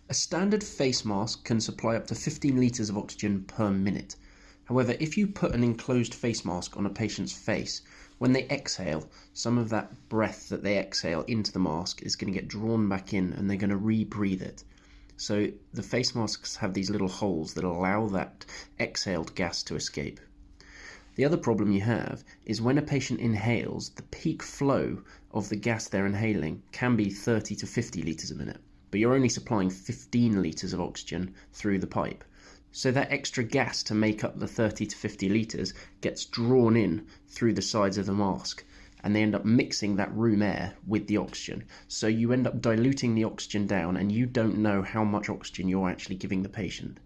A standard face mask can supply up to 15 litres of oxygen per minute. However, if you put an enclosed face mask on a patient's face, when they exhale, some of that breath that they exhale into the mask is going to get drawn back in and they're going to rebreathe it. So the face masks have these little holes that allow that exhaled gas to escape. The other problem you have is when a patient inhales, the peak flow of the gas they're inhaling can be 30 to 50 litres a minute, but you're only supplying 15 litres of oxygen through the pipe. So that extra gas to make up the 30 to 50 litres gets drawn in through the sides of the mask, and they end up mixing that room air with the oxygen. So you end up diluting the oxygen down and you don't know how much oxygen you're actually giving the patient.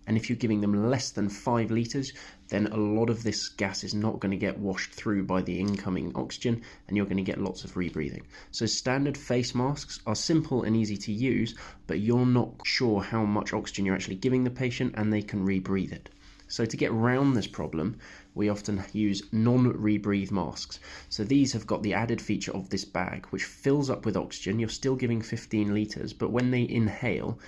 And if you're giving them less than 5 litres, then a lot of this gas is not going to get washed through by the incoming oxygen, and you're going to get lots of rebreathing. So standard face masks are simple and easy to use, but you're not sure how much oxygen you're actually giving the patient, and they can rebreathe it. So to get around this problem, we often use non-rebreathe masks. So these have got the added feature of this bag, which fills up with oxygen. You're still giving 15 litres, but when they inhale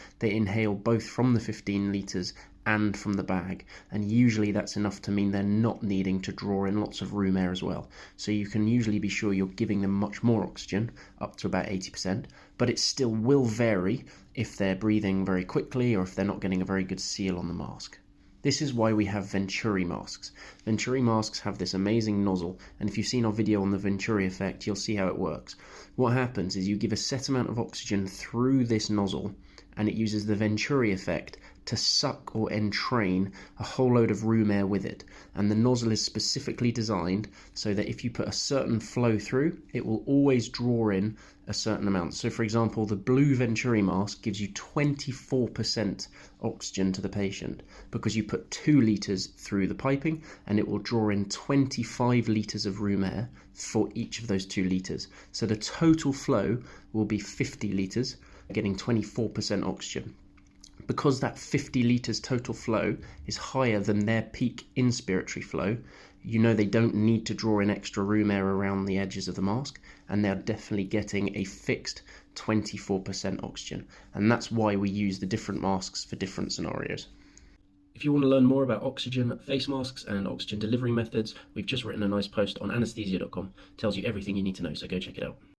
both from the 15 litres and from the bag, and usually that's enough to mean they're not needing to draw in lots of room air as well. So you can usually be sure you're giving them much more oxygen, up to about 80%, but it still will vary if they're breathing very quickly or if they're not getting a very good seal on the mask. This is why we have Venturi masks. Venturi masks have this amazing nozzle, and if you've seen our video on the Venturi effect, you'll see how it works. What happens is you give a set amount of oxygen through this nozzle, and it uses the Venturi effect to suck or entrain a whole load of room air with it. And the nozzle is specifically designed so that if you put a certain flow through, it will always draw in a certain amount. So for example, the blue Venturi mask gives you 24% oxygen to the patient because you put 2 litres through the piping, and it will draw in 25 litres of room air for each of those 2 litres. So the total flow will be 50 litres, getting 24% oxygen. Because that 50 litres total flow is higher than their peak inspiratory flow, you know they don't need to draw in extra room air around the edges of the mask, and they're definitely getting a fixed 24% oxygen. And that's why we use the different masks for different scenarios. If you want to learn more about oxygen face masks and oxygen delivery methods, we've just written a nice post on anaesthesia.com. Tells you everything you need to know, so go check it out.